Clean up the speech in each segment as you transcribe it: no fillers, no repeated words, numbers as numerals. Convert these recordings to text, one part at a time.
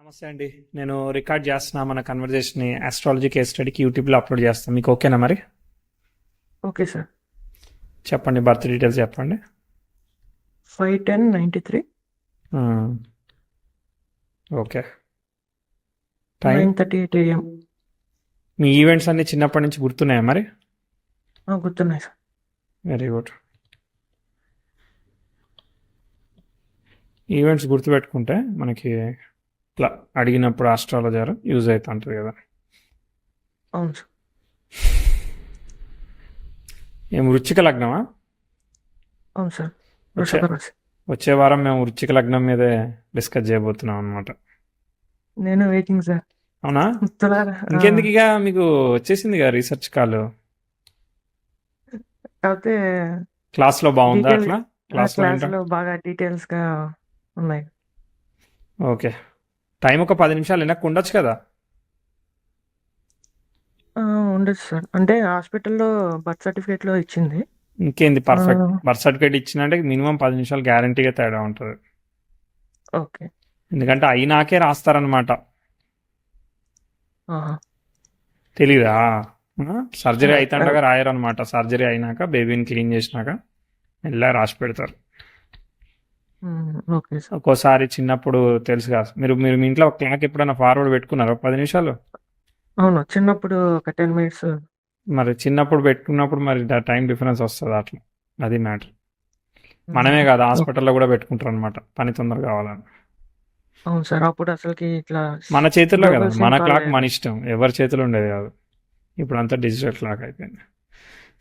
నమస్తే అండి. నేను రికార్డ్ చేస్తున్నా మన కన్వర్జేషన్ని ఆస్ట్రాలజీ కేస్ స్టడీకి యూట్యూబ్లో అప్లోడ్ చేస్తాను. మీకు ఓకేనా మరి? Okay sir. చెప్పండి, బర్త్ డీటెయిల్స్ చెప్పండి. 5/10/93 okay. Time? 9:38 AM. Me events అన్నీ చిన్నప్పటి నుంచి గుర్తున్నాయా మరి? గుర్తున్నాయి సార్. Very good. ఈవెంట్స్ గుర్తుపెట్టుకుంటే మనకి ఇట్లా అడిగినప్పుడు ఆస్ట్రాలజర్ యూజ్ అవుతూ ఉంటుంది కదా. అవును సార్. ఏం వృశ్చిక లగ్నమా? అవును సార్. వృషభ రాశి. వచ్చే వారం మేము వృశ్చిక లగ్నం మీదే డిస్కస్ చేయబోతున్నాం అనమాట. నేను వెయిటింగ్ సార్. అవునా? తులారా ఇంకెందుకు, ఇక మీకు వచ్చేసింది కదా రీసెర్చ్ కాల్. కాకపోతే క్లాస్లో బాగుందా డీటెయిల్ అట్లా? క్లాస్లో వింటా. క్లాస్లో బాగా డీటెయిల్స్గా ఉన్నాయి. ఓకే. టైం ఒక 10 నిమిషాలు వెనక్కి ఉండొచ్చు కదా. ఉండొచ్చు సార్. అంటే హాస్పిటల్లో బర్త్ సర్టిఫికేట్లో ఇచ్చింది. ఇంకేంది, పర్ఫెక్ట్. బర్త్ సర్టిఫికేట్ ఇచ్చినంటే మినిమం 10 నిమిషాలు గ్యారంటీగా తేడా ఉంటుంది. ఓకే. ఎందుకంటే అయినాకే రాస్తారనమాట. ఆహా. తెలీదా? సర్జరీ ఆ, అవుతుండగా రాయరనమాట. సర్జరీ అయినాక బేబీని క్లీన్ చేసినాక ఇలా రాసి పెడతారు. Okay sir. ఒక్కోసారి చిన్నప్పుడు తెలుసుగా, మీరు మీరు మీ ఇంట్లో క్లాక్ ఎప్పుడైనా ఫార్వర్డ్ పెట్టుకున్నారా 10 నిమిషాలు? అవును, చిన్నప్పుడు ఒక 10 minutes. మరి చిన్నప్పుడు పెట్టుకున్నప్పుడు మరి టైం డిఫరెన్స్ వస్తుంది అట్లా. అది మ్యాటర్. మనమే కాదు, హాస్పిటల్లో కూడా పెట్టుకుంటారు అనమాట, పని తొందరగా కావాలని. అవును సార్. అప్పుడు అసలుకి ఇట్లా మన చేతుల్లో కదా, global మన sync క్లాక్ వాళ్ళే. మన ఇష్టం, ఎవరి చేతిలో ఉండేది కాదు. ఇప్పుడు అంతా డిజిటల్ క్లాక్ అయిపోయింది.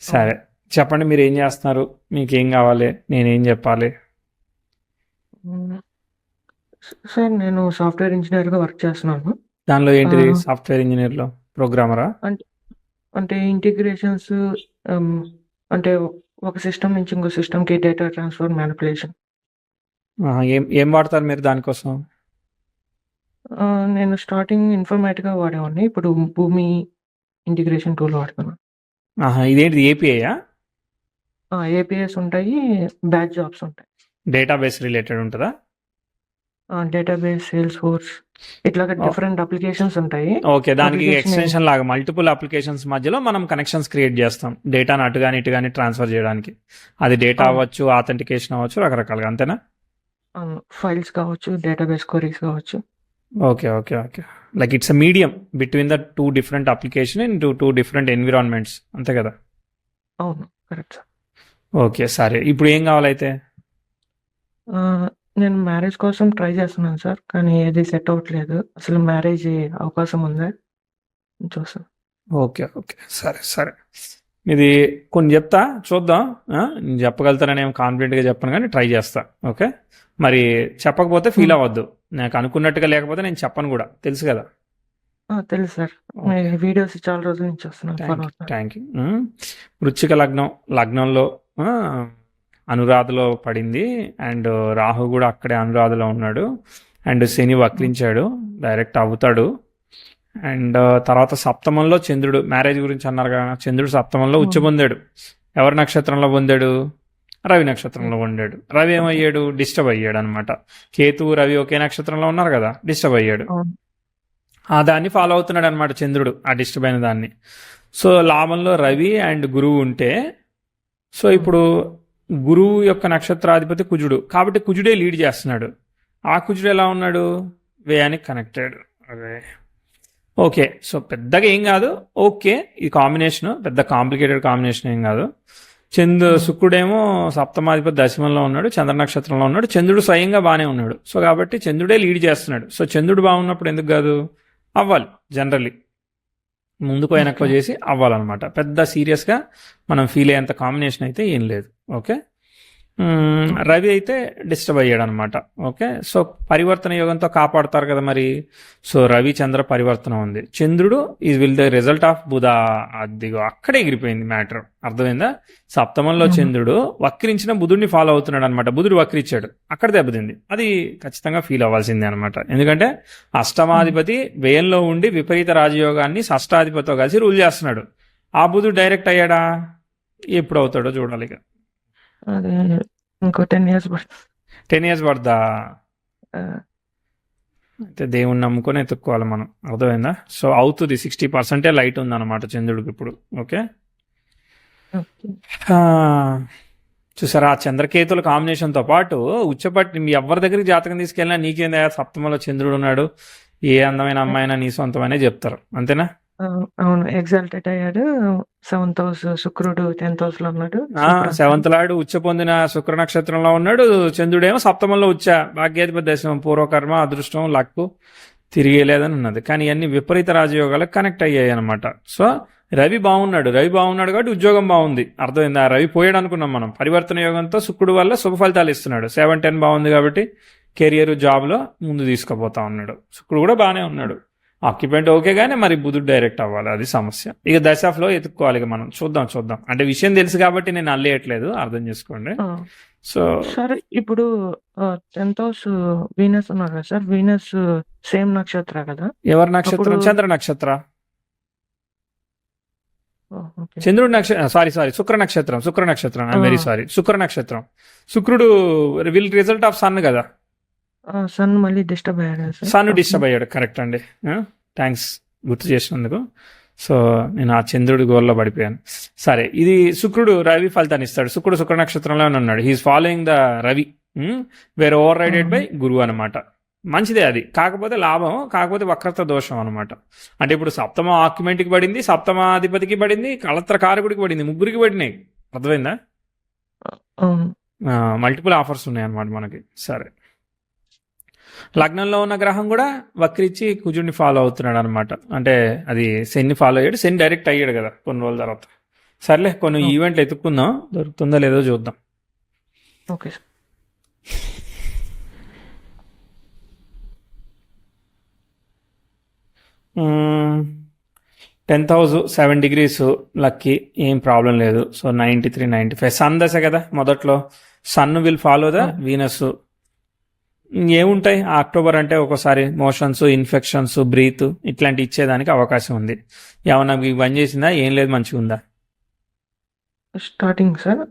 సరే, చెప్పండి, మీరు ఏం చేస్తున్నారు, మీకు ఏం కావాలి, నేనేం చెప్పాలి? మ్మ్. సార్, నేను సాఫ్ట్వేర్ ఇంజనీర్గా వర్క్ చేస్తున్నాను. దానిలో ఏంటిది? సాఫ్ట్వేర్ ఇంజనీర్లో ప్రోగ్రామరా? అంటే అంటే ఇంటిగ్రేషన్స్, అంటే ఒక సిస్టమ్ నుంచి ఇంకో సిస్టమ్కి డేటా ట్రాన్స్ఫర్, మ్యానిపులేషన్. ఏం ఏం వాడతారు మీరు దానికోసం? నేను స్టార్టింగ్ ఇన్ఫర్మేటిక్గా వాడేవాడిని, ఇప్పుడు భూమి ఇంటిగ్రేషన్ టూల్ వాడుతున్నాను. ఇదేంటిది, ఏపీఐయా? ఏపీఎస్ ఉంటాయి, బ్యాచ్ జాబ్స్ ఉంటాయి. డేటాబేస్ రిలేటెడ్ ఉంటుందా? డేటాబేస్, సేల్స్ ఫోర్స్, ఇట్లాగా డిఫరెంట్ అప్లికేషన్స్ ఉంటాయి. ఓకే, దానికి Application ఎక్స్టెన్షన్ లాగా మల్టిపుల్ అప్లికేషన్స్ మధ్యలో మనం కనెక్షన్స్ క్రియేట్ చేస్తాం, డేటాను అటు కానీ ఇటు కానీ ట్రాన్స్ఫర్ చేయడానికి. అది డేటా అవును. అవ్వచ్చు, ఆథెంటికేషన్ అవ్వచ్చు, రకరకాలుగా, అంతేనా? ఫైల్స్ కావచ్చు, డేటాబేస్ క్వరీస్ కావచ్చు. Okay okay okay. Like it's a medium between the two different application in two different environments, అంతే కదా? అవును, కరెక్ట్ సార్. ఓకే, సరే. ఇప్పుడు ఏం కావాలైతే? నేను మ్యారేజ్ కోసం ట్రై చేస్తున్నాను సార్, కానీ ఏది సెట్ అవ్వట్లేదు. అసలు మ్యారేజ్ అవకాశం ఉందా చూస్తాను. ఓకే ఓకే, సరే సరే. ఇది కొన్ని చెప్తా, చూద్దాం. నేను చెప్పగలుగుతానని ఏం కాన్ఫిడెంట్గా చెప్పను, కానీ ట్రై చేస్తా. ఓకే, మరి చెప్పకపోతే ఫీల్ అవ్వద్దు. నాకు అనుకున్నట్టుగా లేకపోతే నేను చెప్పను కూడా, తెలుసు కదా. తెలుసు సార్. మీ వీడియోస్ చాలా రోజుల నుంచి వస్తున్నాను, ఫాలో అవుతున్నాను. Thank you. వృశ్చిక లగ్నంలో అనురాధలో పడింది, అండ్ రాహు కూడా అక్కడే అనురాధలో ఉన్నాడు, అండ్ శని వక్రించాడు, డైరెక్ట్ అవుతాడు. అండ్ తర్వాత సప్తమంలో చంద్రుడు, మ్యారేజ్ గురించి అన్నారు కదా, చంద్రుడు సప్తమంలో ఉచ్చ పొందాడు. ఎవరి నక్షత్రంలో పొందాడు? రవి నక్షత్రంలో పొందాడు. రవి ఏమయ్యాడు? డిస్టర్బ్ అయ్యాడు అనమాట. కేతు రవి ఒకే నక్షత్రంలో ఉన్నారు కదా, డిస్టర్బ్ అయ్యాడు. దాన్ని ఫాలో అవుతున్నాడు అనమాట చంద్రుడు, ఆ డిస్టర్బ్ అయిన దాన్ని. సో లాభంలో రవి అండ్ గురువు ఉంటే, సో ఇప్పుడు గురువు యొక్క నక్షత్రాధిపతి కుజుడు, కాబట్టి కుజుడే లీడ్ చేస్తున్నాడు. ఆ కుజుడు ఎలా ఉన్నాడు? వ్యయానికి కనెక్టెడ్. అదే ఓకే. సో పెద్దగా ఏం కాదు. ఓకే, ఈ కాంబినేషన్ పెద్ద కాంప్లికేటెడ్ కాంబినేషన్ ఏం కాదు. శుక్రుడేమో సప్తమాధిపతి దశమంలో ఉన్నాడు, చంద్ర నక్షత్రంలో ఉన్నాడు. చంద్రుడు స్వయంగా బాగానే ఉన్నాడు. సో కాబట్టి చంద్రుడే లీడ్ చేస్తున్నాడు. సో చంద్రుడు బాగున్నప్పుడు ఎందుకు కాదు? అవ్వాలి. జనరల్లీ ముందుకు వెనక్కు చేసి అవ్వాలన్నమాట. పెద్ద సీరియస్గా మనం ఫీల్ అయ్యేంత కాంబినేషన్ అయితే ఏం లేదు. ఓకే, రవి అయితే డిస్టర్బ్ అయ్యాడు అనమాట. ఓకే, సో పరివర్తన యోగంతో కాపాడుతారు కదా మరి. సో రవి చంద్ర పరివర్తన ఉంది. చంద్రుడు is will the result of బుధ. అదిగో అక్కడే ఎగిరిపోయింది మ్యాటర్, అర్థమైందా? సప్తమంలో చంద్రుడు వక్రించిన బుధుడిని ఫాలో అవుతున్నాడు అనమాట. బుధుడు వక్రించాడు, అక్కడ దెబ్బతింది. అది ఖచ్చితంగా ఫీల్ అవ్వాల్సిందే అనమాట. ఎందుకంటే అష్టమాధిపతి వ్యయంలో ఉండి విపరీత రాజయోగాన్ని షష్టాధిపతితో కలిసి రూల్ చేస్తున్నాడు. ఆ బుధుడు డైరెక్ట్ అయ్యాడా? ఎప్పుడు అవుతాడో చూడాలి. ఇక అదే ఇంకో 10 years 10 years పడదా? అయితే దేవుణ్ణి నమ్ముకొని ఎత్తుక్కోవాలి మనం, అర్థమైందా? సో అవుతుంది, 60% లైట్ ఉందన్నమాట చంద్రుడికి ఇప్పుడు. Okay, okay. ఆ, చూసారా ఆ చంద్రకేతుల కాంబినేషన్తో పాటు ఉచ్చపట్టి మీ ఎవరి దగ్గరికి జాతకం తీసుకెళ్ళినా నీకేందా సప్తమంలో చంద్రుడు ఉన్నాడు, ఏ అందమైన అమ్మాయినా నీ సొంతమనే చెప్తారు, అంతేనా? అవును. ఎగ్జాల్టెడ్ అయ్యాడు. 7th హౌస్ శుక్రుడు 10th హౌస్ లో ఉన్నాడు. సెవెంత్ లాడు ఉచ్చ పొందిన శుక్ర నక్షత్రంలో ఉన్నాడు, చంద్రుడేమో సప్తమంలో ఉచ్చ, భాగ్యాధిపతి దశమం, పూర్వకర్మ, అదృష్టం, లక్కు తిరిగేలేదని ఉన్నది. కానీ ఇవన్నీ విపరీత రాజయోగాలకు కనెక్ట్ అయ్యాయి అనమాట. సో రవి బాగున్నాడు కాబట్టి ఉద్యోగం బాగుంది, అర్థమైంది. ఆ రవి పోయాడు అనుకున్నాం మనం, పరివర్తన యోగంతో శుక్రుడు వల్ల శుభ ఫలితాలు ఇస్తున్నాడు. 7-10 బాగుంది కాబట్టి కెరియర్ జాబ్లో ముందు తీసుకుపోతా ఉన్నాడు. శుక్రుడు కూడా బాగానే ఉన్నాడు, ఆక్యుపెంట్ ఓకే, కానీ మరి బుధుడు డైరెక్ట్ అవ్వాలి, అది సమస్య. ఇక దశాఫ్లో ఎత్తుక్కోవాలి, ఇక మనం చూద్దాం. అంటే విషయం తెలుసు కాబట్టి నేను అల్లేయట్లేదు, అర్థం చేసుకోండి. సో సార్ ఇప్పుడు 10th హౌస్ వీనస్ ఉన్నారు కదా సార్, వీనస్ సేమ్ నక్షత్ర కదా? ఎవరి నక్షత్రం? చంద్ర నక్షత్ర. చంద్రుడు నక్షత్రం, సారీ శుక్ర నక్షత్రం, ఐ వెరీ సారీ, శుక్ర నక్షత్రం. శుక్రుడు విల్ రిజల్ట్ ఆఫ్ సన్ కదా, సన్ మళ్ళీ డిస్టర్బ్ అయ్యాడు. సన్ డిస్టర్బ్ అయ్యాడు, కరెక్ట్ అండి, థ్యాంక్స్ గుర్తు చేసినందుకు. సో నేను ఆ చంద్రుడి గోల్లో పడిపోయాను. సరే, ఇది శుక్రుడు రవి ఫలితాన్ని ఇస్తాడు. శుక్రుడు శుక్ర నక్షత్రంలోనే ఉన్నాడు, he is following the Ravi, were over rided by గురువు అనమాట. మంచిదే అది, కాకపోతే లాభం, కాకపోతే వక్రత దోషం అనమాట. అంటే ఇప్పుడు సప్తమ ఆక్యుమెంట్కి పడింది, సప్తమాధిపతికి పడింది, కళత్ర కారకుడికి పడింది, ముగ్గురికి పడినాయి, అర్థమైందా? మల్టిపుల్ ఆఫర్స్ ఉన్నాయి అనమాట మనకి. సరే, లగ్నంలో ఉన్న గ్రహం కూడా వక్రించి కుజుడిని ఫాలో అవుతున్నాడు అనమాట. అంటే అది శని ఫాలో అయ్యాడు, శని డైరెక్ట్ అయ్యాడు కదా కొన్ని రోజుల తర్వాత. సర్లే, కొన్ని ఈవెంట్లు ఎత్తుక్కుందాం, దొరుకుతుందో లేదో చూద్దాం. Okay. 10th house 7 degrees lucky, ఏం ప్రాబ్లం లేదు. సో 93, 95 సన్ దశ కదా మొదట్లో, sun will follow the Venus. ఏముంటాయి అక్టోబర్ అంటే ఒక్కోసారి మోషన్స్, ఇన్ఫెక్షన్స్, బ్రీత్ ఇట్లాంటి ఇచ్చేదానికి అవకాశం ఉంది. ఏమన్నా మీకు బంద్ చేసిందా? ఏం లేదు, మంచిగా ఉందా? Starting sir.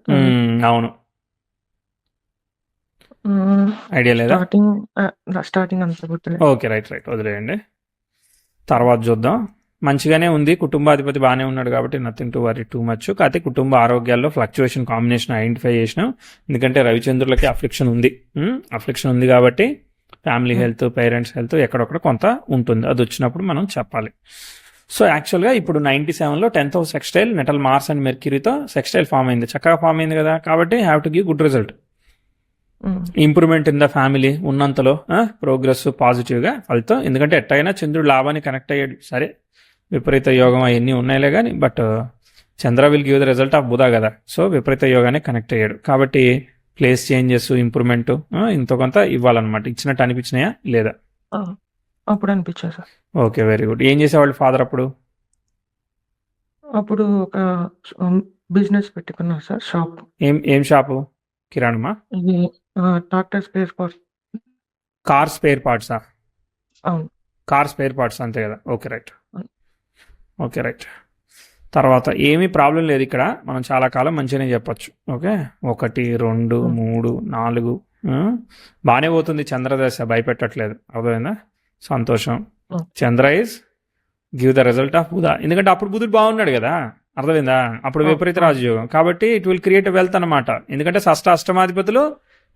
అవును, ఐడియా లేదా? స్టార్టింగ్ అంత గుర్తులేదు. ఓకే, రైట్ వదిలేయండి, తర్వాత చూద్దాం. మంచిగానే ఉంది, కుటుంబాధిపతి బాగానే ఉన్నాడు కాబట్టి nothing to worry too much. కాకపోతే కుటుంబ ఆరోగ్యాల్లో ఫ్లక్చువేషన్ కాంబినేషన్ ఐడెంటిఫై చేసినాం, ఎందుకంటే రవిచంద్రులకి అఫ్లిక్షన్ ఉంది కాబట్టి ఫ్యామిలీ హెల్త్, పేరెంట్స్ హెల్త్ ఎక్కడొక్కడ కొంత ఉంటుంది, అది వచ్చినప్పుడు మనం చెప్పాలి. సో యాక్చువల్గా ఇప్పుడు 97లో 10th house sextile natal Mars and మెర్క్యూరీతో సెక్స్టైల్ ఫామ్ అయింది, చక్కగా ఫామ్ అయింది కదా, కాబట్టి have to give good result. Improvement in the family ఉన్నంతలో ప్రోగ్రెస్ పాజిటివ్గా ఫలితం. ఎందుకంటే ఎట్టయినా చంద్రుడు లాభాన్ని కనెక్ట్ అయ్యాడు. సరే, విపరీత యోగం అవన్నీ ఉన్నాయిలే కానీ, but Chandra will give the result of బుధ కదా. సో విపరీత యోగాన్ని కనెక్ట్ అయ్యాడు కాబట్టి ప్లేస్ చేంజెస్, ఇంప్రూవ్మెంట్ ఇంత కొంత ఇవ్వాలన్నమాట. ఇచ్చినట్టు అనిపించినాయా లేదా? అప్పుడు అనిపించా సార్. Okay, very good. ఏం చేసేవాళ్ళు ఫాదర్ అప్పుడు? అప్పుడు ఒక బిజినెస్ పెట్టుకున్నారు సార్, షాప్. ఏం షాపు? కిరాణమా? ఇది tractor spare parts. Car spare పార్ట్సా? అవును, కార్ స్పేర్ పార్ట్స్, అంతే కదా. Okay right. తర్వాత ఏమీ ప్రాబ్లం లేదు ఇక్కడ, మనం చాలా కాలం మంచిగానే చెప్పచ్చు. ఓకే, 1, 2, 3, 4 బాగానే పోతుంది చంద్రదశ, భయపెట్టట్లేదు, అర్థమైందా? సంతోషం. Chandra is give the result of Budha, ఎందుకంటే అప్పుడు బుధుడు బాగున్నాడు కదా, అర్థమైందా? అప్పుడు విపరీత రాజయోగం కాబట్టి ఇట్ విల్ క్రియేట్ వెల్త్ అనమాట. ఎందుకంటే అష్టమాధిపతులు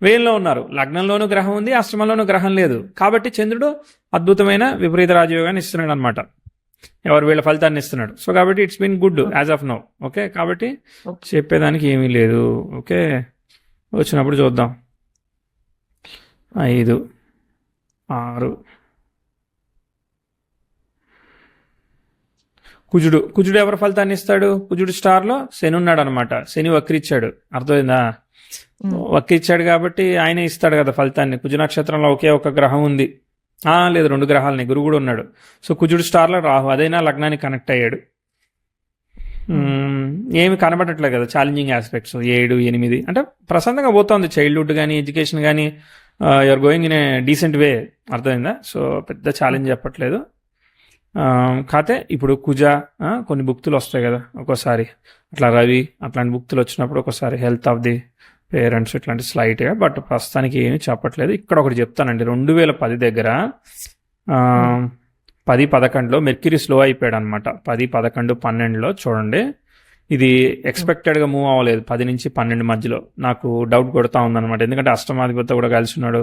వేయంలో ఉన్నారు, లగ్నంలోనూ గ్రహం ఉంది, అష్టమంలోనూ గ్రహం లేదు, కాబట్టి చంద్రుడు అద్భుతమైన విపరీత రాజయోగాన్ని ఇస్తున్నాడు అనమాట, వీళ్ళ ఫలితాన్ని ఇస్తున్నాడు. సో కాబట్టి it's been good as of now. Okay, కాబట్టి చెప్పేదానికి ఏమీ లేదు. ఓకే, వచ్చినప్పుడు చూద్దాం. 5, 6 కుజుడు ఎవరి ఫలితాన్ని ఇస్తాడు? కుజుడు స్టార్లో శని ఉన్నాడు అనమాట, శని వక్రిచ్చాడు, అర్థమైందా? వక్రిచ్చాడు కాబట్టి ఆయనే ఇస్తాడు కదా ఫలితాన్ని. కుజు నక్షత్రంలో ఒకే ఒక గ్రహం ఉంది, లేదు 2 గ్రహాలని, గురువు కూడా ఉన్నాడు. సో కుజుడు స్టార్లో రాహు, అదైనా లగ్నానికి కనెక్ట్ అయ్యాడు. ఏమి కనబడట్లేదు కదా ఛాలెంజింగ్ ఆస్పెక్ట్స్. 7, 8 అంటే ప్రశాంతంగా పోతుంది, చైల్డ్హుడ్ కానీ ఎడ్యుకేషన్ కానీ you are going in a decent way, అర్థమైందా? సో పెద్ద ఛాలెంజ్ చెప్పట్లేదు. కాతే ఇప్పుడు కుజ కొన్ని భుక్తులు వస్తాయి కదా ఒక్కోసారి, అట్లా రవి అట్లాంటి భుక్తులు వచ్చినప్పుడు ఒకసారి హెల్త్ ఆఫ్ ది పేరెంట్స్ ఇట్లాంటి స్లైట్గా, బట్ ప్రస్తుతానికి ఏమీ చెప్పట్లేదు. ఇక్కడ ఒకటి చెప్తానండి, 2010 దగ్గర ఉమ్, 10-11లో మెర్క్యూరీ స్లో అయిపోయాడు అనమాట. 10-11-12లో చూడండి, ఇది ఉమ్, ఎక్స్పెక్టెడ్గా మూవ్ అవ్వలేదు. 10 నుంచి 12 మధ్యలో నాకు డౌట్ కొడతా ఉందన్నమాట, ఎందుకంటే అష్టమాధిపతి కూడా కలిసి ఉన్నాడు.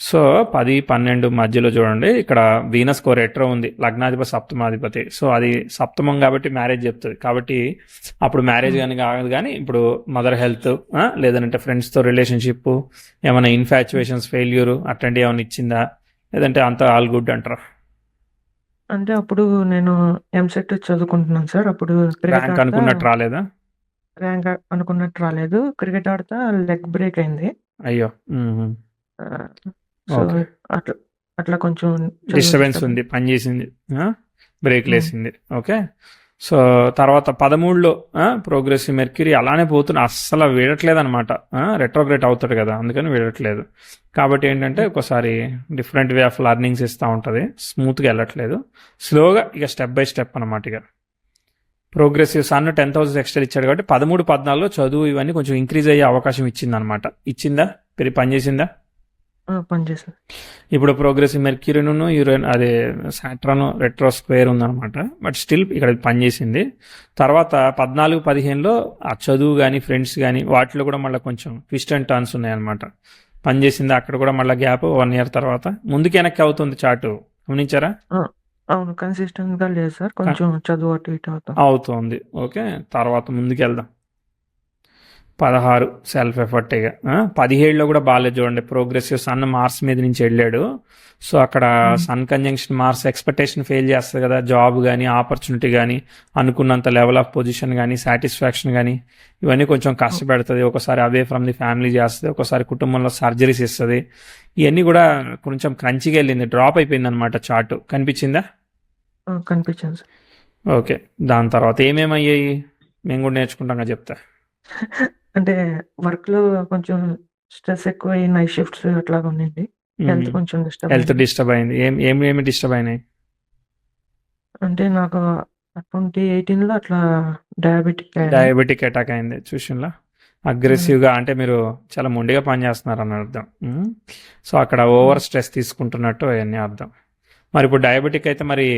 సో 10-12 మధ్యలో చూడండి, ఇక్కడ వీనస్ కో రెట్రో ఉంది, లగ్నాధిపతి సప్తమాధిపతి. సో అది సప్తమం కాబట్టి మ్యారేజ్ చెప్తుంది. కాబట్టి అప్పుడు మ్యారేజ్ ఉమ్. కానీ కాదు, కానీ ఇప్పుడు మదర్ హెల్త్, లేదంటే ఫ్రెండ్స్తో రిలేషన్షిప్, ఏమైనా ఇన్ఫాచ్యుయేషన్స్ ఫెయిల్యూర్ అట్లాంటివి ఏమైనా ఇచ్చిందా, లేదంటే అంతా ఆల్ గుడ్ అంటారా? అంటే అప్పుడు నేను ఎంసెట్ చదువుకుంటున్నాను సార్. అప్పుడు క్రికెట్ ర్యాంక్ ఆడతా అనుకున్నట్టు రాలేదా? ర్యాంక్ అనుకున్నట్టు రాలేదు. క్రికెట్ ఆడతా లెగ్ బ్రేక్ అయింది. అయ్యో. ఆ, సో ఓకే. అట్లా అట్లా కొంచెం చదువు డిస్టర్బెన్స్ డిస్టర్బ్ ఉంది, పని చేసింది, బ్రేక్ అయింది. లేసింది. ఓకే. సో తర్వాత 13లో ప్రోగ్రెసివ్ మెర్క్యూరీ అలానే పోతున్నా, అస్సలు వీడట్లేదు అనమాట. రెట్రోగ్రేట్ అవుతాడు కదా, అందుకని వీడట్లేదు. కాబట్టి ఏంటంటే ఒకసారి డిఫరెంట్ వే ఆఫ్ లర్నింగ్స్ ఇస్తూ ఉంటుంది, స్మూత్గా వెళ్ళట్లేదు, స్లోగా ఇక స్టెప్ బై స్టెప్ అనమాట. ఇక ప్రోగ్రెసివ్ సన్ 10,000 ఎక్స్ట్రా ఇచ్చాడు కాబట్టి 13-14లో చదువు ఇవన్నీ కొంచెం ఇంక్రీజ్ అయ్యే అవకాశం ఇచ్చిందనమాట. ఇచ్చిందా? పనిచేసిందా? పనిచేసింది. ఇప్పుడు ప్రోగ్రెసివ్ మెర్క్యూరీను యూరేన్ అదే సాట్రాన్ రెట్రో స్క్వేర్ ఉందన్నమాట. బట్ స్టిల్ ఇక్కడ పనిచేసింది. తర్వాత 14-15లో ఆ చదువు కానీ ఫ్రెండ్స్ కానీ వాటిలో కూడా మళ్ళీ కొంచెం ట్విస్ట్ అండ్ టర్న్స్ ఉన్నాయన్నమాట. పనిచేసింది అక్కడ కూడా, మళ్ళీ గ్యాప్ 1 ఇయర్ తర్వాత ముందుకు వెనక్కి అవుతుంది చార్టు, గమనించారా? ఆ, అవును, కన్సిస్టెంట్ గా లేదు సార్. కొంచెం చదువు అటు ఇటు అవుతాం. అవుతుంది. ఓకే. తర్వాత ముందుకు వెళ్దాం. 16 సెల్ఫ్ ఎఫర్ట్గా. 17లో కూడా బాగాలేదు చూడండి, ప్రోగ్రెసివ్ సన్ మార్స్ మీద నుంచి వెళ్ళాడు. సో అక్కడ sun conjunction Mars expectation fail చేస్తుంది కదా, జాబ్ కానీ ఆపర్చునిటీ కానీ అనుకున్నంత లెవెల్ ఆఫ్ పొజిషన్ కానీ సాటిస్ఫాక్షన్ కానీ ఇవన్నీ కొంచెం కష్టపెడుతుంది. ఒకసారి అవే ఫ్రమ్ ది ఫ్యామిలీ చేస్తుంది, ఒకసారి కుటుంబంలో సర్జరీస్ ఇస్తుంది. ఇవన్నీ కూడా కొంచెం క్రంచిగా వెళ్ళింది, డ్రాప్ అయిపోయింది అనమాట చార్టు. కనిపించిందా? కనిపించింది సార్. ఓకే. దాని తర్వాత ఏమేమయ్యాయి మేము కూడా నేర్చుకుంటాం కదా, చెప్తా. అంటే వర్క్ లో కొంచెం స్ట్రెస్ ఎక్కువ, నైట్ షిఫ్ట్స్ అట్లాగా ఉండింది. హెల్త్ కొంచెం డిస్టర్బ్ హెల్త్ అయింది. డిస్టర్బ్ అయింది. ఏమి డిస్టర్బ్ అయినాయి? అంటే నాకు 2018లో అట్లా డయాబెటిక్ అయింది. డయాబెటిక్ అటాక్ అయింది. చూసిన్లా, అగ్రెసివ్గా, అంటే మీరు చాలా మొండిగా పనిచేస్తున్నారు అని అర్థం. సో అక్కడ ఓవర్ స్ట్రెస్ తీసుకుంటున్నట్టు అవన్నీ అర్థం. మరి ఇప్పుడు డయాబెటిక్ అయితే మరి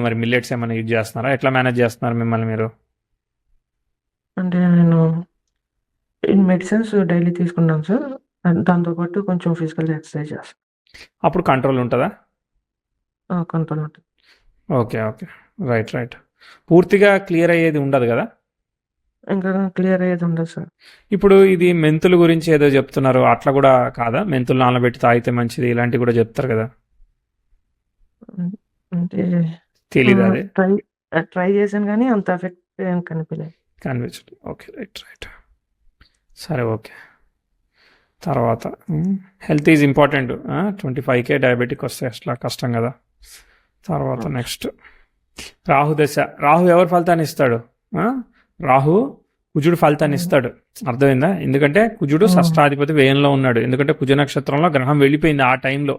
మరి మిల్లెట్స్ ఏమైనా యూజ్ చేస్తున్నారా? ఎట్లా మేనేజ్ చేస్తున్నారు మిమ్మల్ని మీరు? అంటే నేను మెడిసిన్స్ డైలీ తీసుకున్నాను సార్. దాంతోపాటు కొంచెం ఫిజికల్ ఎక్సర్సైజ్ చేస్తాను. అప్పుడు కంట్రోల్ ఉంటుందా? కంట్రోల్ ఉంటుంది. ఓకే. ఓకే. రైట్. పూర్తిగా క్లియర్ అయ్యేది ఉండదు కదా? ఇంకా క్లియర్ అయ్యేది ఉండదు సార్. ఇప్పుడు ఇది మెంతుల గురించి ఏదో చెప్తున్నారు, అట్లా కూడా కాదా? మెంతులు నానబెట్టి తాగితే మంచిది, ఇలాంటివి కూడా చెప్తారు కదా, అంటే తెలీదా అది? ట్రై చేశాను కానీ అంత ఎఫెక్ట్ ఏం కనిపించలేదు. కనిపించదు. ఓకే. రైట్. సరే. ఓకే. తర్వాత health is important. 25K diabetic వస్తే అసలు కష్టం కదా. తర్వాత నెక్స్ట్ రాహు దశ. రాహు ఎవరు ఫలితాన్ని ఇస్తాడు? రాహు కుజుడు ఫలితాన్ని ఇస్తాడు. అర్థమైందా? ఎందుకంటే కుజుడు షష్టాధిపతి వ్యయంలో ఉన్నాడు. ఎందుకంటే కుజ నక్షత్రంలో గ్రహం వెళ్ళిపోయింది ఆ టైంలో.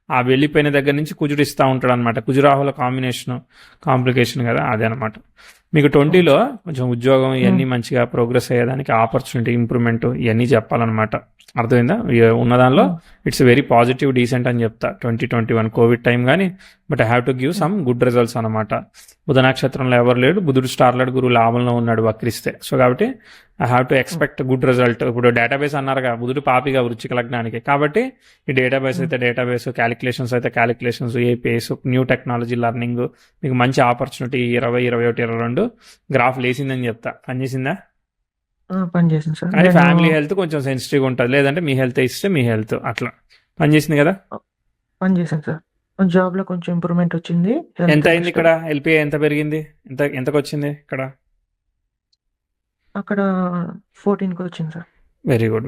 ఆ వెళ్ళిపోయిన దగ్గర నుంచి కుజుడు ఇస్తూ ఉంటాడు అనమాట. కుజురాహుల కాంప్లికేషన్ కదా, అదే అనమాట. మీకు 20లో కొంచెం ఉద్యోగం ఇవన్నీ మంచిగా ప్రోగ్రెస్ అయ్యేదానికి ఆపర్చునిటీ, ఇంప్రూవ్మెంట్ ఇవన్నీ చెప్పాలన్నమాట. అర్థమైందా? ఉన్న దానిలో ఇట్స్ వెరీ పాజిటివ్, డీసెంట్ అని చెప్తా. 2021 కోవిడ్ టైం కానీ, but I have to give some good results అనమాట. బుధ నక్షత్రంలో ఎవరు లేడు, బుధుడు స్టార్లెడ్, గురువు లాభంలో ఉన్నాడు వక్రిస్తే. సో కాబట్టి I have to expect good result. ఇప్పుడు డేటాబేస్ అన్నారుగా, బుధుడు పాపిగా వృశ్చిక లగ్నానికి. కాబట్టి ఈ డేటాబేస్ అయితే డేటాబేస్, క్యాలిక్యులేషన్స్ అయితే calculations, APS, new technology learning, మీకు మంచి ఆపర్చునిటీ 20, 21, 22 గ్రాఫ్ లేసిందని చెప్తా. పనిచేసిందా? పనిచేసింది సార్. కానీ ఫ్యామిలీ హెల్త్ కొంచెం సెన్సిటివ్గా ఉంటుంది, లేదంటే మీ హెల్త్ ఇస్తే మీ హెల్త్ అట్లా పనిచేసింది కదా. పనిచేసింది సార్. జాబ్ లో కొంచెం ఇంప్రూవ్మెంట్ వచ్చింది. ఎంత అయింది ఇక్కడ? ఎల్పిఐ ఎంత పెరిగింది? ఎంతకు వచ్చింది ఇక్కడ? అక్కడ 14కి వచ్చింది సార్. Very good.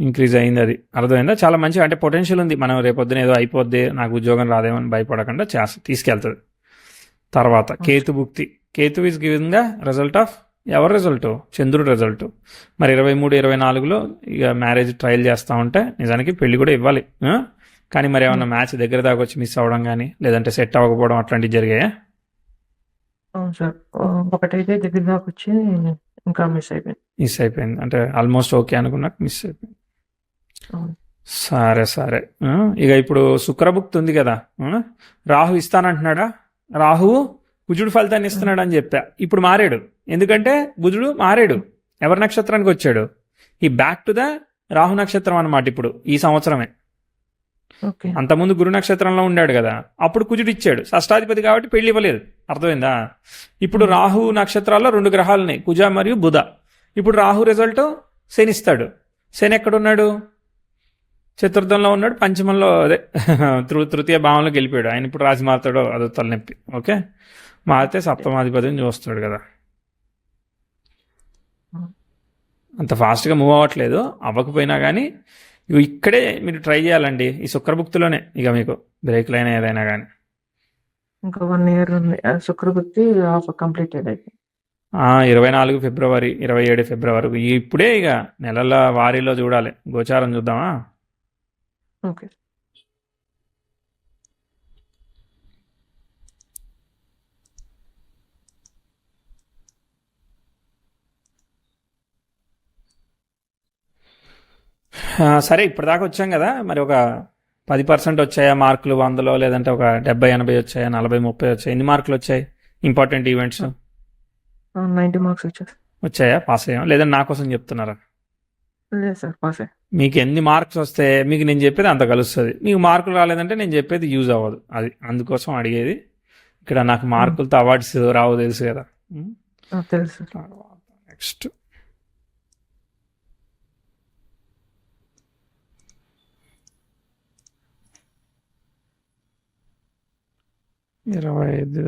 ఇంక్రీజ్ అయింది, అది అర్థమైందా? చాలా మంచిగా, అంటే పొటెన్షియల్ ఉంది. మనం రేపొద్దున ఏదో అయిపోద్ది, నాకు ఉద్యోగం రాదేమని భయపడకుండా తీసుకెళ్తుంది. తర్వాత కేతు భుక్తి. Ketu is giving the result of ఎవరి రిజల్ట్? చంద్రుడు రిజల్ట్. మరి 23, 24లో ఇక మ్యారేజ్ ట్రయల్ చేస్తూ ఉంటే నిజానికి పెళ్లి కూడా ఇవ్వాలి. కానీ మరి ఏమన్నా మ్యాచ్ దగ్గర దాకా వచ్చి మిస్ అవ్వడం కానీ, లేదంటే సెట్ అవ్వకపోవడం అట్లాంటివి జరిగాయా? అవును సార్. ఒకటైతే దగ్గర దాకా వచ్చి ఇంకా మిస్ అయిపోయింది. అంటే ఆల్మోస్ట్ ఓకే అనుకున్నాక మిస్ అయిపోయింది. సరే సరే ఇక ఇప్పుడు శుక్రభుక్తి ఉంది కదా రాహు ఇస్తానంటున్నాడా? రాహువు కుజుడు ఫలితాన్ని ఇస్తున్నాడు అని చెప్పా. ఇప్పుడు మారాడు, ఎందుకంటే బుధుడు మారాడు, ఎవరి నక్షత్రానికి వచ్చాడు? ఈ బ్యాక్ టు ద రాహు నక్షత్రం అన్నమాట. ఇప్పుడు ఈ సంవత్సరమే. ఓకే. అంతకుముందు గురు నక్షత్రంలో ఉండాడు కదా, అప్పుడు కుజుడు ఇచ్చాడు, షష్టాధిపతి కాబట్టి పెళ్లి ఇవ్వలేదు. అర్థమైందా? ఇప్పుడు రాహు నక్షత్రాల్లో 2 గ్రహాలు ఉన్నాయి, కుజ మరియు బుధ. ఇప్పుడు రాహు రిజల్ట్ శని ఇస్తాడు. శని ఎక్కడున్నాడు? చతుర్థంలో ఉన్నాడు, పంచమంలో అదే తృతీయ భావంలోకి వెళ్ళిపోయాడు. ఆయన ఇప్పుడు రాజు మారుతాడు, అదో తలనొప్పి. ఓకే, మారితే సప్తమాధిపతిని చూస్తాడు కదా. అంత ఫాస్ట్గా మూవ్ అవ్వట్లేదు, అవ్వకపోయినా కానీ ఇవి ఇక్కడే మీరు ట్రై చేయాలండి, ఈ శుక్రభుక్తిలోనే. ఇక మీకు బ్రేక్లు అయినా ఏదైనా కానీ ఇంకా 1 ఇయర్ ఉంది. శుక్రభుక్తి హాఫ్ కంప్లీటెడ్ అయితే 24 ఫిబ్రవరి 27 ఫిబ్రవరి ఇప్పుడే ఇక నెలల వారీలో చూడాలి. గోచారం చూద్దామా? ఓకే. సరే, ఇప్పటిదాకా వచ్చాం కదా, మరి ఒక 10% వచ్చాయా మార్కులు 100లో? లేదంటే ఒక 70-80 వచ్చాయా? 40-30 వచ్చాయి? ఎన్ని మార్కులు వచ్చాయి ఇంపార్టెంట్ ఈవెంట్స్? 90 మార్క్స్ వచ్చాయా? పాస్ అయ్యాం? లేదంటే నా కోసం చెప్తున్నారా? లేదు సార్, పాస్ అయ్యా. మీకు ఎన్ని మార్క్స్ వస్తే మీకు నేను చెప్పేది అంత కలుస్తుంది. మీకు మార్కులు రాలేదంటే నేను చెప్పేది యూజ్ అవ్వదు. అది అందుకోసం అడిగేది. ఇక్కడ నాకు మార్కులతో అవార్డ్స్ రావు, తెలుసు కదా. తెలుసు. నెక్స్ట్ ఇరవై ఐదు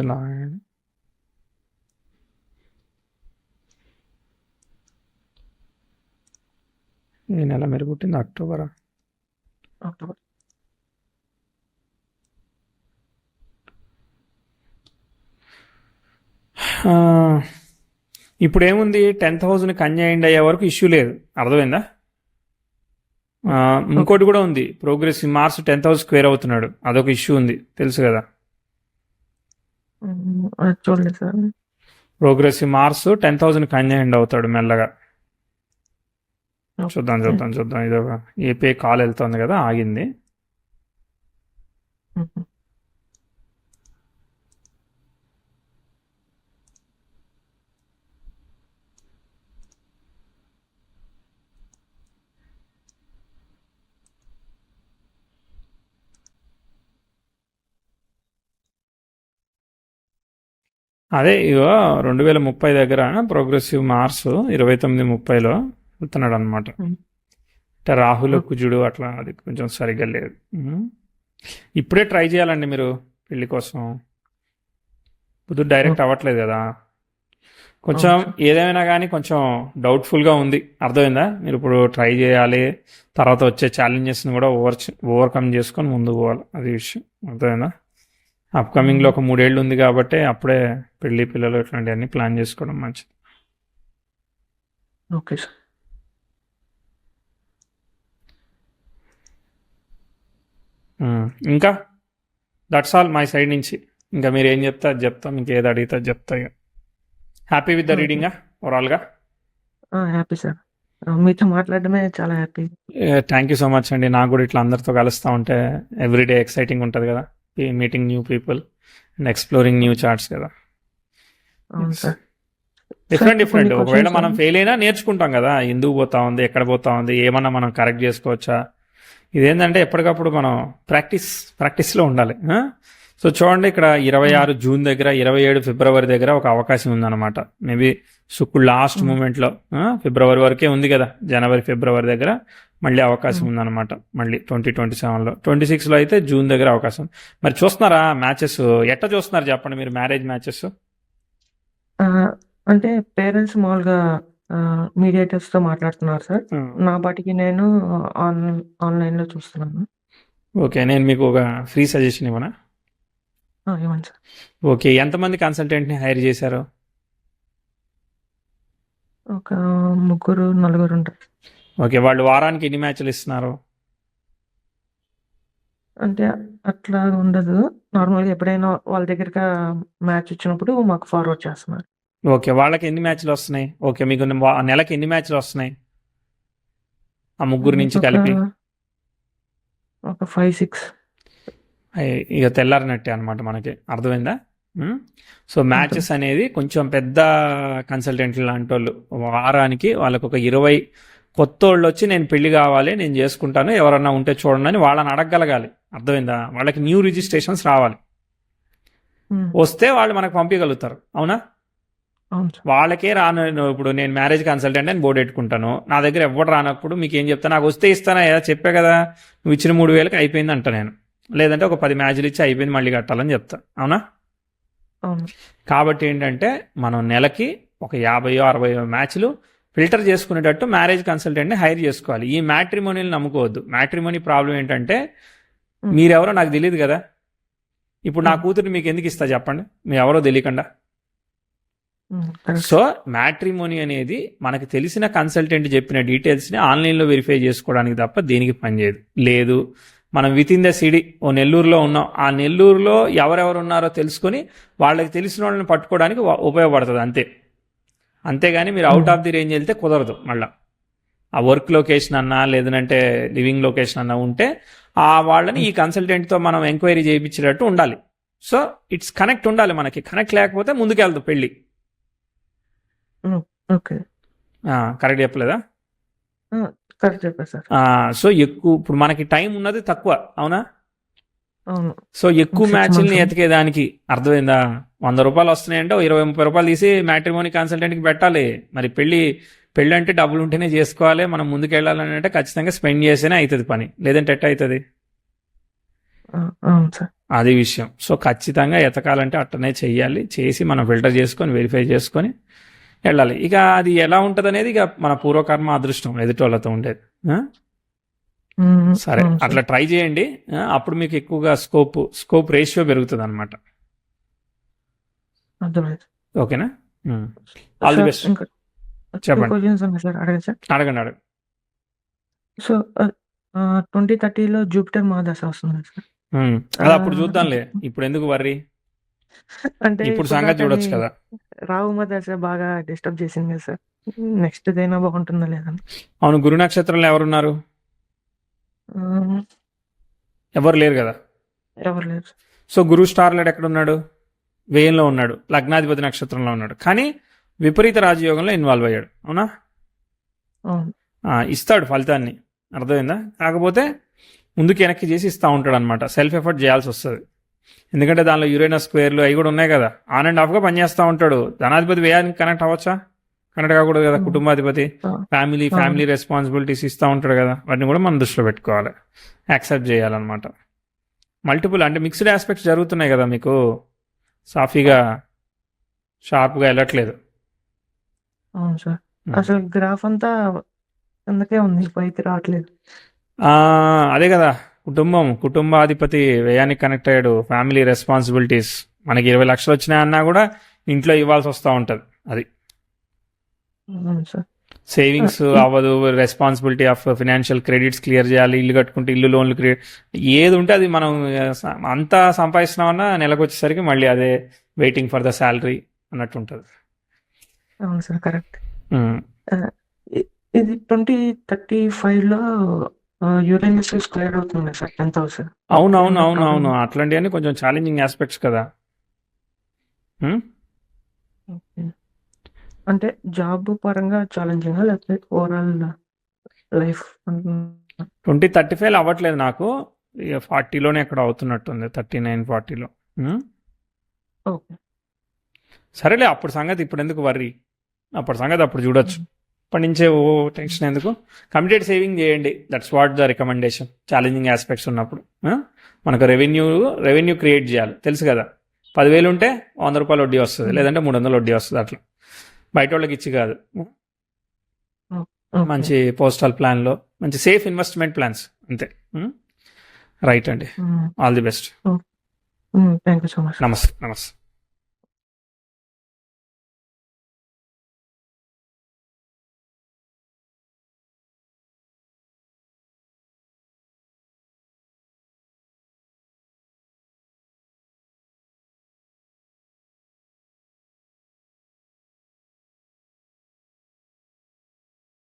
ఈ నెల మీరు పుట్టింది అక్టోబరా? అక్టోబర్. ఇప్పుడు ఏముంది, 10th హౌస్ని కన్యా ఎండ్ అయ్యే వరకు ఇష్యూ లేదు. అర్థమైందా? ఇంకోటి కూడా ఉంది, progressive Mars 10th house square అవుతున్నాడు, అదొక ఇష్యూ ఉంది, తెలుసు కదా. చూడలేదు సార్. ప్రోగ్రెసివ్ మార్స్ 10th హౌస్ని కన్యా ఎండ్ అవుతాడు మెల్లగా. చూద్దాం. ఇది ఒక ఏపీ కాల్ వెళ్తుంది కదా, ఆగింది. అదే ఇగో 2030 దగ్గర ప్రోగ్రెసివ్ మార్స్ 29-30లో వెళ్తున్నాడు అనమాట. అంటే రాహుల కుజుడు అట్లా, అది కొంచెం సరిగ్గా లేదు. ఇప్పుడే ట్రై చేయాలండి మీరు పెళ్లి కోసం. బుధుడు డైరెక్ట్ అవ్వట్లేదు కదా, కొంచెం ఏదైనా కానీ కొంచెం డౌట్ఫుల్గా ఉంది. అర్థమైందా? మీరు ఇప్పుడు ట్రై చేయాలి, తర్వాత వచ్చే ఛాలెంజెస్ని కూడా ఓవర్కమ్ చేసుకొని ముందుకు పోవాలి, అది విషయం. అర్థమైందా? అప్కమింగ్లో ఒక 3 ఏళ్ళు ఉంది కాబట్టి అప్పుడే పెళ్ళి, పిల్లలు ఇట్లాంటివన్నీ ప్లాన్ చేసుకోవడం మంచిది. Okay sir. ఇంకా దట్స్ ఆల్ మై సైడ్ నుంచి. ఇంకా మీరు ఏం చెప్తా అది చెప్తాం, ఇంకేది అడిగితే అది చెప్తా. హ్యాపీ విత్ ద రీడింగా ఓవరాల్గా? హ్యాపీ సార్, మీతో మాట్లాడడమే చాలా happy. Thank you so much అండి. నాకు కూడా ఇట్లా అందరితో కలుస్తూ ఉంటే ఎవ్రీడే ఎక్సైటింగ్ ఉంటుంది కదా, meeting new people and exploring new charts కదా. అవును సార్. డిఫరెంట్. ఒకవేళ మనం ఫెయిల్ అయినా నేర్చుకుంటాం కదా, ఎందుకు పోతా ఉంది, ఎక్కడ పోతా ఉంది, ఏమన్నా మనం కరెక్ట్ చేసుకోవచ్చా. ఇదేంటంటే ఎప్పటికప్పుడు మనం ప్రాక్టీస్లో ఉండాలి. సో చూడండి, ఇక్కడ 26 జూన్ దగ్గర, 27 ఫిబ్రవరి దగ్గర ఒక అవకాశం ఉందన్నమాట. మేబీ శుక్రుడు లాస్ట్ మూమెంట్లో, ఫిబ్రవరి వరకే ఉంది కదా, జనవరి ఫిబ్రవరి దగ్గర మళ్ళీ అవకాశం ఉందన్నమాట. మళ్ళీ 2027లో, 26లో అయితే జూన్ దగ్గర అవకాశం. మరి చూస్తున్నారా మ్యాచెస్? ఎట్లా చూస్తున్నారు చెప్పండి మీరు మ్యారేజ్ మ్యాచెస్? అంటే పేరెంట్స్ మామూలుగా మీడియేటర్స్తో మాట్లాడుతున్నారు సార్. నా బాటికి నేను ఆన్లైన్లో చూస్తున్నాను. ఓకే, నేను మీకు ఒక ఫ్రీ సజెషన్ ఇవ్వనా? ఇవ్వండి సార్. ఓకే, ఎంతమంది కన్సల్టెంట్ని హైర్ చేశారు? ఒక 3-4 ఉంటారు. ఓకే, వాళ్ళు వారానికి ఎన్ని మ్యాచ్లు ఇస్తున్నారు? అంటే అట్లా ఉండదు, నార్మల్గా ఎప్పుడైనా వాళ్ళ దగ్గర మ్యాచ్ వచ్చినప్పుడు మాకు ఫార్వర్డ్ చేస్తున్నారు. ఓకే, వాళ్ళకి ఎన్ని మ్యాచ్లు వస్తున్నాయి? ఓకే, మీకు నెలకి ఎన్ని మ్యాచ్లు వస్తున్నాయి ఆ ముగ్గురు నుంచి కలిపి? ఒక 5, 6. ఇక తెల్లారినట్టే అనమాట మనకి, అర్థమైందా? సో మ్యాచెస్ అనేది కొంచెం పెద్ద కన్సల్టెంట్లు లాంటి వాళ్ళు వారానికి వాళ్ళకు ఒక 20 కొత్త వాళ్ళు వచ్చి నేను పెళ్లి కావాలి, నేను చేసుకుంటాను, ఎవరన్నా ఉంటే చూడండి అని వాళ్ళని అడగగలగాలి. అర్థమైందా? వాళ్ళకి న్యూ రిజిస్ట్రేషన్స్ రావాలి. వస్తే వాళ్ళు మనకు పంపించగలుగుతారు. అవునా? అవును సార్. వాళ్ళకే రాను. ఇప్పుడు నేను మ్యారేజ్ కన్సల్టెంట్ అని బోర్డు పెట్టుకుంటాను, నా దగ్గర ఎవరు రానప్పుడు మీకు ఏం చెప్తాను? నాకు వస్తే ఇస్తానా? ఏదో చెప్పే కదా, నువ్వు ఇచ్చిన 3,000కి అయిపోయింది అంట నేను. లేదంటే ఒక 10 మ్యాచ్లు ఇచ్చి అయిపోయింది, మళ్ళీ కట్టాలని చెప్తా. అవునా? అవును. కాబట్టి ఏంటంటే మనం నెలకి ఒక 50-60 మ్యాచ్లు ఫిల్టర్ చేసుకునేటట్టు మ్యారేజ్ కన్సల్టెంట్ని హైర్ చేసుకోవాలి. ఈ మ్యాట్రిమోనీని నమ్ముకోవద్దు. మ్యాట్రిమోనీ ప్రాబ్లం ఏంటంటే మీరెవరో నాకు తెలియదు కదా. ఇప్పుడు నా కూతురు మీకు ఎందుకు ఇస్తా చెప్పండి, మీ ఎవరో తెలియకుండా. సో మ్యాట్రిమోనీ అనేది మనకు తెలిసిన కన్సల్టెంట్ చెప్పిన డీటెయిల్స్ని ఆన్లైన్లో వెరిఫై చేసుకోవడానికి తప్ప దేనికి పనిచేయదు. లేదు, మనం విత్ ఇన్ ద సిటీ ఓ నెల్లూరులో ఉన్నాం, ఆ నెల్లూరులో ఎవరెవరు ఉన్నారో తెలుసుకొని వాళ్ళకి తెలిసిన వాళ్ళని పట్టుకోవడానికి ఉపయోగపడుతుంది అంతే. అంతేగాని మీరు అవుట్ ఆఫ్ ది రేంజ్ వెళ్తే కుదరదు. మళ్ళీ ఆ వర్క్ లొకేషన్ అన్నా లేదంటే లివింగ్ లొకేషన్ అన్నా ఉంటే ఆ వాళ్ళని ఈ కన్సల్టెంట్తో మనం ఎంక్వైరీ చేయించేటట్టు ఉండాలి. సో ఇట్స్ కనెక్ట్ ఉండాలి మనకి. కనెక్ట్ లేకపోతే ముందుకెళ్దు పెళ్ళి. ఓకే, కరెక్ట్ చెప్పలేదా? కరెక్ట్ చెప్పారు సార్. సో ఎక్కువ ఇప్పుడు మనకి టైం ఉన్నది తక్కువ. అవునా? అవును. సో ఎక్కువ 6 మ్యాచ్ల్ని months. ఎతికేదానికి, అర్థమైందా? 100 రూపాయలు వస్తున్నాయంటే 20-30 రూపాయలు తీసి మ్యాట్రిమోనీ కన్సల్టెంట్కి పెట్టాలి. మరి పెళ్ళి అంటే డబ్బులు ఉంటేనే చేసుకోవాలి. మనం ముందుకు వెళ్ళాలని అంటే ఖచ్చితంగా స్పెండ్ చేస్తేనే అవుతుంది పని, లేదంటే ఎట్ట అవుతుంది? అవును సార్. అది విషయం. సో ఖచ్చితంగా ఎతకాలంటే అట్టనే చెయ్యాలి. చేసి మనం ఫిల్టర్ చేసుకొని వెరిఫై చేసుకొని వెళ్ళాలి. ఇక అది ఎలా ఉంటుంది అనేది ఇక మన పూర్వకర్మ అదృష్టం ఎదుటోళ్ళతో ఉండేది. సరే, అట్లా ట్రై చేయండి. అప్పుడు మీకు ఎక్కువగా స్కోప్ రేషియో పెరుగుతుంది అనమాట. అర్థమైంది. ఓకేనా? All the best. చెప్పండి. క్వశ్చన్స్ ఉన్నాయి సార్, అడగండి సార్. అడగండి. సో 2030లో జూపిటర్ మహాదశ వస్తుంది సార్. అది అప్పుడు చూద్దాంలే, ఇప్పుడు ఎందుకు వర్రీ? అంటే ఇప్పుడు సంగతి చూడొచ్చు కదా. రాహు మహాదశ బాగా డిస్టర్బ్ చేసింది కదా సార్. నెక్స్ట్ ఏదైనా బాగుంటుందా లేదని. అవును, గురు నక్షత్రంలో ఎవరున్నారు? ఎవరు లేరు కదా. ఎవరు లేరు. సో గురు స్టార్ లైట్ ఎక్కడ ఉన్నాడు? వ్యయంలో ఉన్నాడు, లగ్నాధిపతి నక్షత్రంలో ఉన్నాడు, కానీ విపరీత రాజయోగంలో ఇన్వాల్వ్ అయ్యాడు. అవునా? ఇస్తాడు ఫలితాన్ని, అర్థమైందా? కాకపోతే ముందుకు వెనక్కి చేసి ఇస్తూ ఉంటాడు అనమాట. సెల్ఫ్ ఎఫర్ట్ చేయాల్సి వస్తుంది. ఎందుకంటే దానిలో యురేనస్ స్క్వేర్లు అవి కూడా ఉన్నాయి కదా. ఆన్ అండ్ ఆఫ్గా పనిచేస్తూ ఉంటాడు. ధనాధిపతి వ్యయానికి కనెక్ట్ అవ్వచ్చా? కనెక్ట్ కాకూడదు కదా. కుటుంబాధిపతి ఫ్యామిలీ రెస్పాన్సిబిలిటీస్ ఇస్తూ ఉంటాడు కదా. వాటిని కూడా మనం దృష్టిలో పెట్టుకోవాలి, యాక్సెప్ట్ చేయాలన్నమాట. మల్టిపుల్ అంటే మిక్స్డ్ ఆస్పెక్ట్స్ జరుగుతున్నాయి కదా మీకు. సాఫీగా షార్ప్గా వెళ్ళట్లేదు. అవును సార్. అసలు గ్రాఫ్ అంతా అందుకే ఉంది, పైకి రావట్లేదు. అదే కదా, కుటుంబాధిపతి వ్యయానికి కనెక్ట్ అయ్యాడు. ఫ్యామిలీ రెస్పాన్సిబిలిటీస్, మనకి 20 లక్షలు వచ్చినాయన్నా కూడా ఇంట్లో ఇవ్వాల్సి వస్తూ ఉంటుంది. అది సేవింగ్స్ అవ్వదు. Responsibility of financial credits clear చేయాలి. ఇల్లు కట్టుకుంటే ఇల్లు లోన్లు క్రియేట్, ఏది ఉంటే అది మనం అంతా సంపాదిస్తున్నామన్నా నెలకు వచ్చేసరికి మళ్ళీ అదే వెయిటింగ్ ఫర్ ద శాలరీ అన్నట్టు ఉంటుంది. అవును సార్, కరెక్ట్. ఇది 2035లో యురేనస్ స్క్వేర్ అవుతుంది సార్, 10,000. అవును, అట్లాంటివన్నీ కొంచెం ఛాలెంజింగ్ ఆస్పెక్ట్స్ కదా. అంటే జాబ్ పరంగా ఛాలెంజింగ్ లేకపోతే ఓవరాల్ లైఫ్? 2035 అవ్వట్లేదు నాకు, 40లోనే ఎక్కడ అవుతున్నట్టుంది, 39-40లో. ఓకే, సరేలే, అప్పుడు సంగతి ఇప్పుడు ఎందుకు వర్రీ, అప్పుడు సంగతి అప్పుడు చూడొచ్చు. ఇప్పటి నుంచే టెన్షన్ ఎందుకు. కమిటెడ్ సేవింగ్ చేయండి, that's what the recommendation. Challenging aspects ఉన్నప్పుడు మనకు రెవెన్యూ క్రియేట్ చేయాలి, తెలుసు కదా. 10,000 ఉంటే 100 రూపాయలు వడ్డీ వస్తుంది, లేదంటే 300 వడ్డీ వస్తుంది. అట్లా బయట వాళ్ళకి ఇచ్చి కాదు. మంచి పోస్టల్ ప్లాన్లో మంచి సేఫ్ ఇన్వెస్ట్మెంట్ ప్లాన్స్ అంతే. రైట్ అండి, all the best. Thank you so much. నమస్తే.